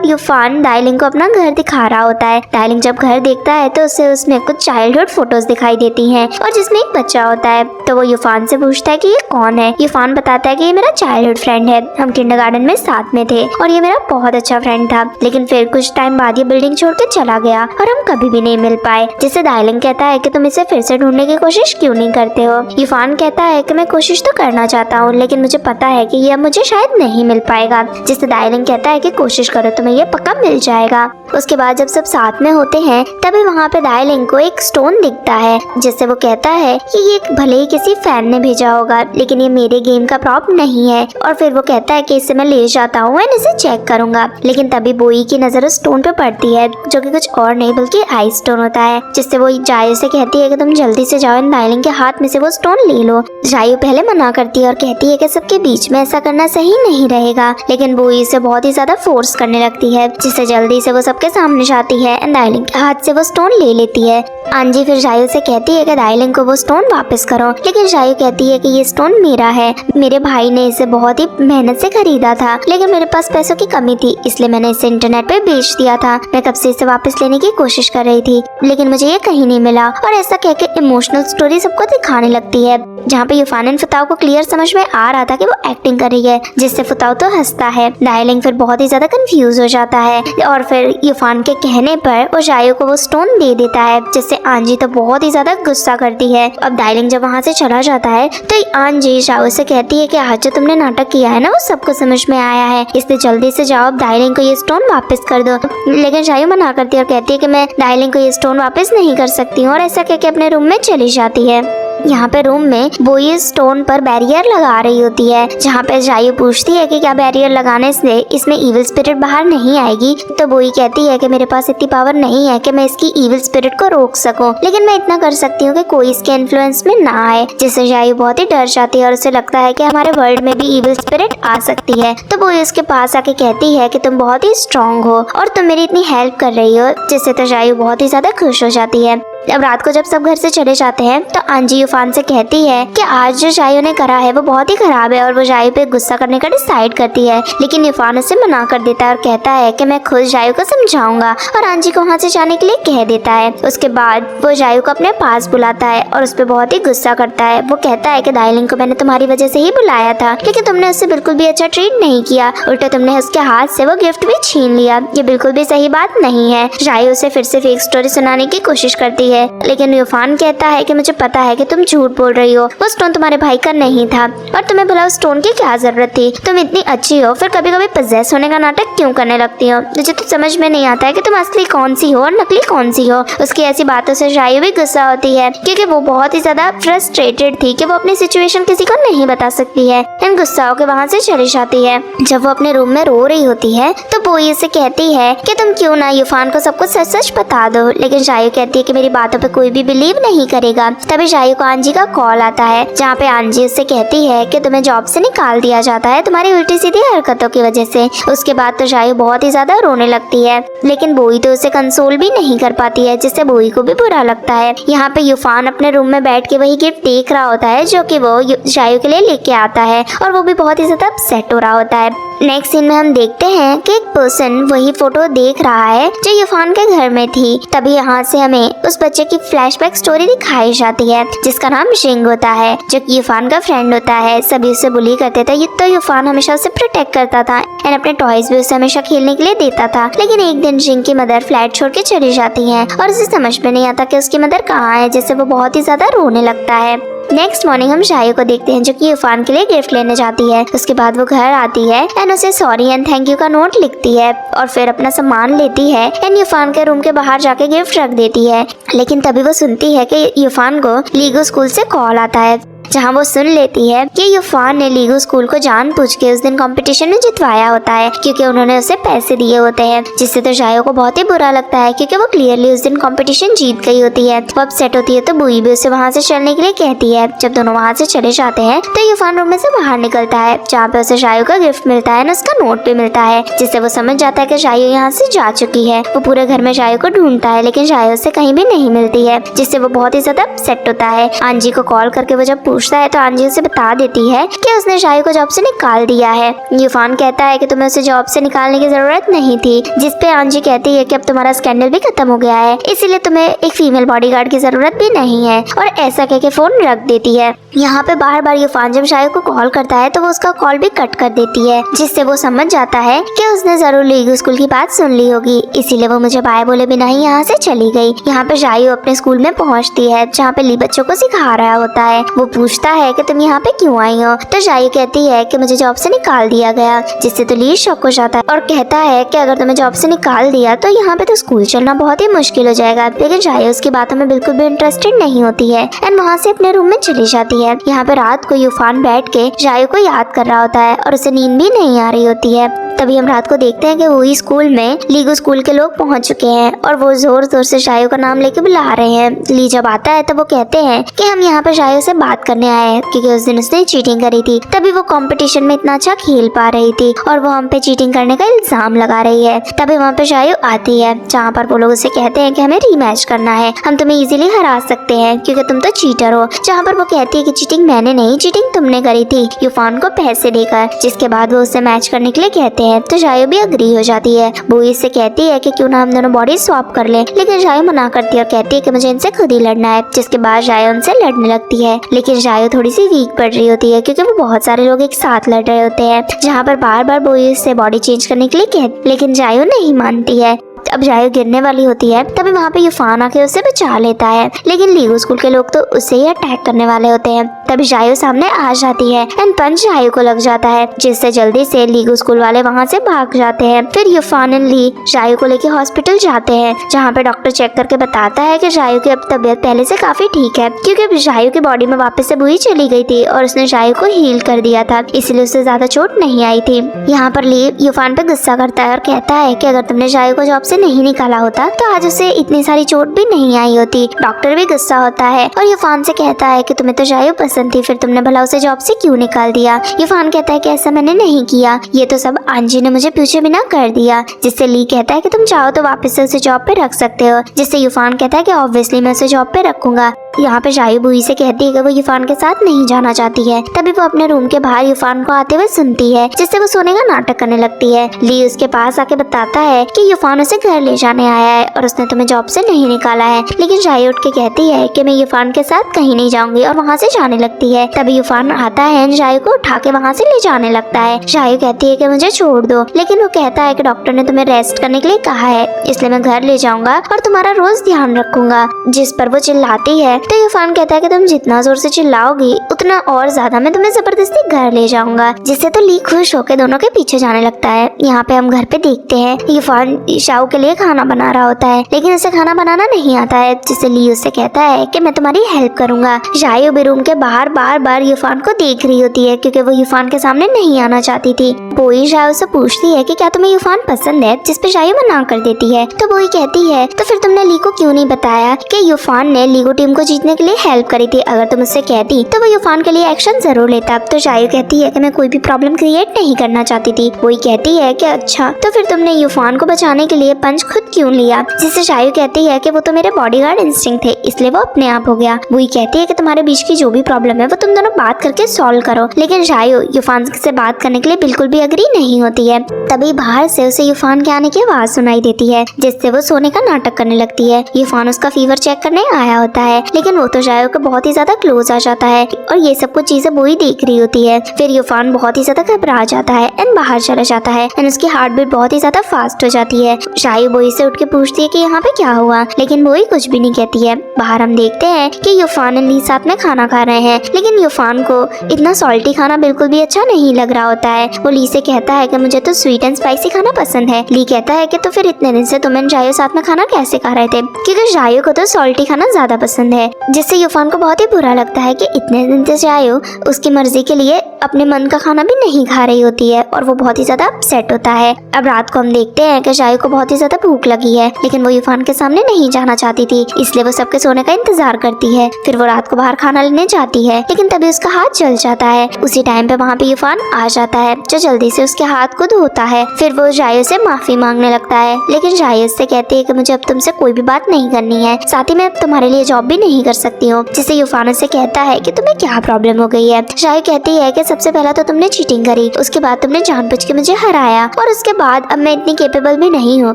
यूफान दाइलिंग को अपना घर दिखा रहा होता है। दाइलिंग जब घर देखता है तो उसे उसमें कुछ चाइल्डहुड फोटोज दिखाई देती हैं और जिसमें एक बच्चा होता है। तो वो यूफान से पूछता है कि ये कौन है। यूफान बताता है कि ये मेरा चाइल्डहुड फ्रेंड है, हम किंडरगार्टन में साथ में थे और ये मेरा बहुत अच्छा फ्रेंड था, लेकिन फिर कुछ टाइम बाद ये बिल्डिंग छोड़ के चला गया और हम कभी भी नहीं मिल पाए। जिससे दाइलिंग कहता है कि तुम इसे फिर से ढूंढने की कोशिश क्यों नहीं करते हो। यूफान कहता है कि मैं कोशिश तो करना चाहता हूँ, लेकिन मुझे पता है कि यह मुझे शायद नहीं मिल पाएगा। जिससे दाइलिंग कहता है कि कोशिश करो, तुम्हें ये पक्का मिल जाएगा। उसके बाद जब सब साथ में होते हैं तभी वहाँ पे दाइलिंग को एक स्टोन दिखता है, जिससे वो कहता है कि ये भले ही किसी फैन ने भेजा होगा, लेकिन ये मेरे गेम का प्रॉप नहीं है। और फिर वो कहता है कि इसे मैं ले जाता हूँ एंड इसे चेक करूंगा। लेकिन तभी बोई की नजर उस स्टोन पे पड़ती है, जो कि कुछ और नहीं बल्कि आई स्टोन होता है। जिससे वो जायो से कहती है कि तुम जल्दी से जाओ एंड दाइलिंग के हाथ में से वो स्टोन ले लो। जायो पहले मना करती है और कहती है कि सबके बीच में ऐसा करना सही नहीं रहेगा, लेकिन बोई इसे बहुत ही ज्यादा फोर्स करने लगती है, जिससे जल्दी से वो सबके सामने जाती है एंड दाइलिंग के हाथ से वो स्टोन ले लेती है। आंजी फिर जायो से कहती है कि दाइलिंग को वो स्टोन वापस करो, लेकिन जायो कहती है कि ये स्टोन मेरा है, मेरे भाई ने इसे बहुत ही मेहनत से खरीदा था, लेकिन मेरे पास पैसों की कमी थी, इसलिए मैंने इसे इंटरनेट पे बेच दिया था। मैं कब से इसे वापस लेने की कोशिश कर रही थी, लेकिन मुझे ये कहीं नहीं मिला। और ऐसा कहकर इमोशनल स्टोरी सबको दिखाने लगती है, जहाँ पे यूफान एंड फुताओ को क्लियर समझ में आ रहा था कि वो एक्टिंग कर रही है, जिससे फुताओ तो हंसता है। दाइलिंग फिर बहुत ही ज्यादा कंफ्यूज हो जाता है और फिर यूफान के कहने पर वो जायो को वो स्टोन दे देता है, जिससे आंजी तो बहुत ही ज्यादा गुस्सा करती है। अब दाइलिंग जब वहाँ से चला जाता है तो आंजी जायो से कहती है कि आज जो तुमने नाटक किया है ना वो सबको समझ में आया है, इसलिए जल्दी से जाओ दाइलिंग को ये स्टोन वापस कर दो। लेकिन जायो मना करती है और कहती है कि मैं दाइलिंग को ये स्टोन वापस नहीं कर सकती हूँ और ऐसा कहकर अपने रूम में चली जाती है। यहाँ पे रूम में बोई स्टोन पर बैरियर लगा रही होती है, जहाँ पे जायू पूछती है कि क्या बैरियर लगाने से इसमें इविल स्पिरिट बाहर नहीं आएगी। तो बोई कहती है कि मेरे पास इतनी पावर नहीं है कि मैं इसकी इविल स्पिरिट को रोक सकूं, लेकिन मैं इतना कर सकती हूँ कि कोई इसके इन्फ्लुएंस में ना आए। जिससे जायू बहुत ही डर जाती है और उसे लगता है कि हमारे वर्ल्ड में भी इविल स्पिरिट आ सकती है। तो बोई उसके पास आके कहती है कि तुम बहुत ही स्ट्रांग हो और तुम मेरी इतनी हेल्प कर रही हो, जिससे तो जायू बहुत ही ज्यादा खुश हो जाती है। अब रात को जब सब घर से चले जाते हैं तो अंजी यूफान से कहती है कि आज जो जायू ने करा है वो बहुत ही खराब है और वो जायू पे गुस्सा करने का डिसाइड करती है, लेकिन यूफान उसे मना कर देता है और कहता है कि मैं खुद जायू को समझाऊंगा और अंजी को वहाँ से जाने के लिए कह देता है। उसके बाद वो जायू को अपने पास बुलाता है और उस पर बहुत ही गुस्सा करता है। वो कहता है कि दाइलिंग को मैंने तुम्हारी वजह से ही बुलाया था, लेकिन तुमने उससे बिल्कुल भी अच्छा ट्रीट नहीं किया, उल्टा तुमने उसके हाथ से वो गिफ्ट भी छीन लिया। ये बिल्कुल भी सही बात नहीं है। जायू उसे फिर से फेक स्टोरी सुनाने की कोशिश करती है, लेकिन यूफान कहता है कि मुझे पता है कि तुम झूठ बोल रही हो, वो स्टोन तुम्हारे भाई का नहीं था और तुम्हें भला उस स्टोन की क्या जरूरत थी। तुम इतनी अच्छी हो फिर कभी कभी पजेस होने का नाटक क्यों करने लगती हो। मुझे तो समझ में नहीं आता है कि तुम असली कौन सी हो और नकली कौन सी हो। उसकी ऐसी बातों से जायू भी गुस्सा होती है क्योंकि वो बहुत ही ज्यादा फ्रस्ट्रेटेड थी कि वो अपनी सिचुएशन किसी को नहीं बता सकती है। इन गुस्सा होकर वहाँ से चली जाती है। जब वो अपने रूम में रो रही होती है तो बोई से कहती है कि तुम क्यों ना यूफान को सब कुछ सच सच बता दो, लेकिन जायू कहती है कि मेरी बातों पे कोई भी बिलीव नहीं करेगा। तभी जायू को आंजी का कॉल आता है, जहाँ पे आंजी उससे कहती है कि तुम्हें जॉब से निकाल दिया जाता है तुम्हारी उल्टी सीधी हरकतों की वजह से। उसके बाद तो जायू बहुत ही ज्यादा रोने लगती है, लेकिन बोई तो उसे कंसोल भी नहीं कर पाती है, जिससे बोई को भी बुरा लगता है। यहाँ पे यूफान अपने रूम में बैठ के वही गिफ्ट देख रहा होता है जो कि वो जायू के लिए लेके आता है और वो भी बहुत ही ज्यादा अपसेट हो रहा होता है। नेक्स्ट सीन में हम देखते हैं कि एक पर्सन वही फोटो देख रहा है जो यूफान के घर में थी। तभी यहाँ से हमें उस बच्चे की फ्लैशबैक स्टोरी दिखाई जाती है जिसका नाम जिंग होता है, जो कि यूफान का फ्रेंड होता है। सभी उसे बुली करते थे तो यूफान हमेशा उसे प्रोटेक्ट करता था एंड अपने टॉयज भी उसे हमेशा खेलने के लिए देता था। लेकिन एक दिन जिंग की मदर फ्लैट छोड़ के चली जाती है और उसे समझ में नहीं आता कि उसकी मदर कहाँ है, जिससे वो बहुत ही ज्यादा रोने लगता है। नेक्स्ट मॉर्निंग हम जायू को देखते हैं जो कि यूफान के लिए गिफ्ट लेने जाती है। उसके बाद वो घर आती है एंड उसे सॉरी एंड थैंक यू का नोट लिखती है और फिर अपना सामान लेती है एंड यूफान के रूम के बाहर जाके गिफ्ट रख देती है। लेकिन तभी वो सुनती है कि यूफान को लीगो स्कूल से कॉल आता है, जहाँ वो सुन लेती है कि यूफान ने लीगो स्कूल को जानबूझ के उस दिन कंपटीशन में जितवाया होता है क्योंकि उन्होंने उसे पैसे दिए होते हैं, जिससे तो जायू को बहुत ही बुरा लगता है क्योंकि वो क्लियरली उस दिन कंपटीशन जीत गई होती है। वो अपसेट होती है तो बुई भी उसे वहाँ से चलने के लिए कहती है। जब दोनों वहाँ से चले जाते हैं तो यूफान रूम में से बाहर निकलता है, जहाँ पे उसे जायू का गिफ्ट मिलता है और उसका नोट भी मिलता है, जिससे वो समझ जाता है कि जायू यहाँ से जा चुकी है। वो पूरे घर में जायू को ढूंढता है लेकिन जायू उसे कहीं भी नहीं मिलती है, जिससे वो बहुत ही ज्यादा अपसेट होता है। आंजी को कॉल करके वो जब पूछता है तो आंजी उसे बता देती है कि उसने जायू को जॉब से निकाल दिया है। यूफान कहता है कि तुम्हें उसे जॉब से निकालने की जरूरत नहीं थी, जिसपे आंजी कहती है कि अब तुम्हारा स्कैंडल भी खत्म हो गया है, इसीलिए तुम्हें एक फीमेल बॉडीगार्ड की जरूरत भी नहीं है, और ऐसा कह के फोन रख देती है। यहाँ पे बार बार यूफान जब जायू को कॉल करता है तो वो उसका कॉल भी कट कर देती है, जिससे वो समझ जाता है कि उसने जरूर लीगो स्कूल की बात सुन ली होगी, इसीलिए वो मुझे बाय बोले बिना ही यहाँ से चली गई। यहाँ पे जायू अपने स्कूल में पहुँचती है जहाँ पे ली बच्चों को सिखा रहा होता है। वो पूछता है कि तुम यहाँ पे क्यों आई हो, तो जायू कहती है कि मुझे जॉब से निकाल दिया गया, जिससे तो ली शॉक हो जाता है और कहता है कि अगर तुम्हें जॉब से निकाल दिया तो यहाँ पे तो स्कूल चलना बहुत ही मुश्किल हो जाएगा। लेकिन जायू उसकी बातों में बिल्कुल भी इंटरेस्टेड नहीं होती है एंड वहाँ से अपने रूम में चली जाती है। यहाँ पे रात को यूफान बैठ के जायू को याद कर रहा होता है और उसे नींद भी नहीं आ रही होती है। तभी हम रात को देखते हैं कि वही स्कूल में लीगो स्कूल के लोग पहुंच चुके हैं और वो जोर जोर से जायू का नाम लेके बुला रहे हैं। ली जब आता है तो वो कहते हैं कि हम यहाँ पे जायू से बात करने आए हैं क्योंकि उस दिन उसने चीटिंग करी थी, तभी वो कंपटीशन में इतना अच्छा खेल पा रही थी और वो हम पे चीटिंग करने का इल्जाम लगा रही है। तभी वहाँ पे जायू आती है जहाँ पर वो लोग उसे कहते हैं कि हमें रीमैच करना है, हम तुम्हें इजीली हरा सकते हैं क्योंकि तुम तो चीटर हो। जहाँ पर वो कहती है कि चीटिंग मैंने नहीं, चीटिंग तुमने करी थी, यूफान को पैसे देकर। जिसके बाद वो उससे मैच करने के लिए कहते हैं तो जायू भी अग्री हो जाती है। वो इससे कहती है कि क्यों ना हम दोनों बॉडी स्वैप कर लें, लेकिन जायू मना करती है और कहती है कि मुझे इनसे खुद ही लड़ना है। जिसके बाद जायू उनसे लड़ने लगती है, लेकिन जायू थोड़ी सी वीक पड़ रही होती है क्योंकि वो बहुत सारे लोग एक साथ लड़ रहे होते हैं। जहाँ पर बार बार बोई उससे बॉडी चेंज करने के लिए कहती, लेकिन जायू नहीं मानती है। अब जायो गिरने वाली होती है तभी वहाँ पे यूफान आके उसे बचा लेता है, लेकिन लीगो स्कूल के लोग तो उसे ही अटैक करने वाले होते हैं। तभी जायो सामने आ जाती है एंड पंच जायो को लग जाता है, जिससे जल्दी से लीगो स्कूल वाले वहाँ से भाग जाते हैं। फिर यूफान एंड ली जायो को लेके हॉस्पिटल जाते हैं, जहाँ पे डॉक्टर चेक करके बताता है कि जायो की अब तबीयत पहले से काफी ठीक है, क्योंकि अब जायो की बॉडी में वापस से बुई चली गई थी और उसने जायो को हील कर दिया था, इसलिए उसे ज्यादा चोट नहीं आई थी। यहाँ पर ली यूफान पे गुस्सा करता है और कहता है कि अगर तुमने जायो को जॉब से नहीं निकाला होता तो आज उसे इतनी सारी चोट भी नहीं आई होती। डॉक्टर भी गुस्सा होता है और यूफान से कहता है कि तुम्हें तो जायो पसंद थी, फिर तुमने भला उसे जॉब से क्यों निकाल दिया। यूफान कहता है कि ऐसा मैंने नहीं किया, ये तो सब आंजी ने मुझे पूछे बिना कर दिया। जिससे ली कहता है कि तुम चाहो तो वापस से उसे जॉब पे रख सकते हो, जिससे यूफान कहता है कि ऑब्वियसली मैं उसे जॉब पे रखूंगा। यहाँ पे जायो बुई से कहती है कि वो यूफान के साथ नहीं जाना चाहती है। तभी वो अपने रूम के बाहर यूफान को आते हुए सुनती है, जिससे वो सोने का नाटक करने लगती है। ली उसके पास आके बताता है कि यूफान उसे घर ले जाने आया है और उसने तुम्हें जॉब से नहीं निकाला है, लेकिन जायो उठ के कहती है कि मैं यूफान के साथ कहीं नहीं जाऊंगी और वहाँ से जाने लगती है। तभी यूफान आता है, जायो को उठा के वहाँ से ले जाने लगता है। जायो कहती है कि मुझे छोड़ दो, लेकिन वो कहता है कि डॉक्टर ने तुम्हें रेस्ट करने के लिए कहा है, इसलिए मैं घर ले जाऊंगा और तुम्हारा रोज ध्यान रखूंगा। जिस पर वो चिल्लाती है तो यूफान कहता है कि तुम जितना जोर से चिल्लाओगी उतना और ज्यादा मैं तुम्हें जबरदस्ती घर ले जाऊंगा, जिससे तो ली खुश होकर दोनों के पीछे जाने लगता है। यहाँ पे हम घर पे देखते हैं यूफान शाओ के लिए खाना बना रहा होता है, लेकिन उसे खाना बनाना नहीं आता है, जिससे ली उससे कहता है कि मैं तुम्हारी हेल्प करूंगा। जायो भी रूम के बाहर बार बार यूफान को देख रही होती है, क्योंकि वो यूफान के सामने नहीं आना चाहती थी। बोई जायो से पूछती है कि क्या तुम्हें यूफान पसंद है, जिस पे जायो मना कर देती है। तो बोई कहती है तो फिर तुमने ली को क्यों नहीं बताया कि यूफान ने लीगो टीम को जीतने के लिए हेल्प करी थी, अगर तुम उससे कहती तो वो यूफान के लिए एक्शन जरूर लेता। तो जायो कहती है कि मैं कोई भी प्रॉब्लम क्रिएट नहीं करना चाहती थी। वही कहती है कि अच्छा तो फिर तुमने यूफान को बचाने के लिए पंच खुद क्यों लिया, जिससे जायो कहती है कि वो तो मेरे बॉडीगार्ड इंस्टिंक्ट थे, इसलिए वो अपने आप हो गया। वही कहती है कि तुम्हारे बीच की जो भी प्रॉब्लम है वो तुम दोनों बात करके सॉल्व करो, लेकिन जायो यूफान से बात करने के लिए बिल्कुल भी अग्री नहीं होती है। तभी बाहर से उसे यूफान के आने की आवाज सुनाई देती है, जिससे वो सोने का नाटक करने लगती है। यूफान उसका फीवर चेक करने आया होता है, लेकिन वो तो जायो को बहुत ही ज्यादा क्लोज आ जाता है और ये सब कुछ चीजें वो ही देख रही होती है। फिर यूफान बहुत ही ज्यादा घबरा जाता है एंड बाहर चला जाता है एंड उसकी हार्ट बीट बहुत ही ज्यादा फास्ट हो जाती है। जायो बोई से उठ के पूछती है कि यहाँ पे क्या हुआ, लेकिन बोई कुछ भी नहीं कहती है। बाहर हम देखते हैं कि यूफान एंड ली साथ में खाना खा रहे हैं, लेकिन यूफान को इतना सॉल्टी खाना बिल्कुल भी अच्छा नहीं लग रहा होता है। वो ली से कहता है कि मुझे तो स्वीट एंड स्पाइसी खाना पसंद है। ली कहता है कि तो फिर इतने दिन से तुम एंड जायो साथ में खाना कैसे खा रहे थे, क्योंकि जायो को तो सॉल्टी खाना ज्यादा पसंद है। जिससे यूफान को बहुत ही बुरा लगता है कि इतने दिन से जायो उसकी मर्जी के लिए अपने मन का खाना भी नहीं खा रही होती है और वो बहुत ही ज्यादा अपसेट होता है। अब रात को हम देखते हैं कि जायो को बहुत ही ज्यादा भूख लगी है, लेकिन वो यूफान के सामने नहीं जाना चाहती थी, इसलिए वो सबके सोने का इंतजार करती है। फिर वो रात को बाहर खाना लेने जाती है, लेकिन तभी उसका हाथ जल जाता है। उसी टाइम पे वहाँ पे यूफान आ जाता है, जो जल्दी से उसके हाथ को धोता है। फिर वो जायो से माफी मांगने लगता है, लेकिन जायो उससे कहती है कि मुझे अब तुमसे कोई भी बात नहीं करनी है, साथ ही मैं तुम्हारे लिए जॉब भी नहीं कर सकती हूँ। जिससे यूफान से कहता है कि तुम्हें क्या प्रॉब्लम हो गई है। जायो कहती है कि सबसे पहला तो तुमने चीटिंग करी, उसके बाद तुमने जानबूझ के मुझे हराया और उसके बाद अब मैं इतनी केपेबल भी नहीं हूँ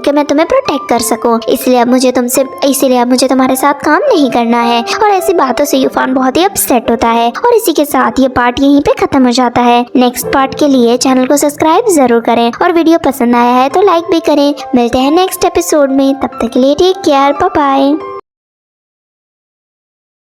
कि मैं तुम्हें प्रोटेक्ट कर सकूँ, इसीलिए अब मुझे तुम्हारे साथ काम नहीं करना है। और ऐसी बातों से यूफान बहुत ही अपसेट होता है और इसी के साथ ये पार्ट यहीं पे खत्म हो जाता है। नेक्स्ट पार्ट के लिए चैनल को सब्सक्राइब जरूर करें और वीडियो पसंद आया है तो लाइक भी करें। मिलते हैं नेक्स्ट एपिसोड में, तब तक के लिए टेक केयर, बाय बाय।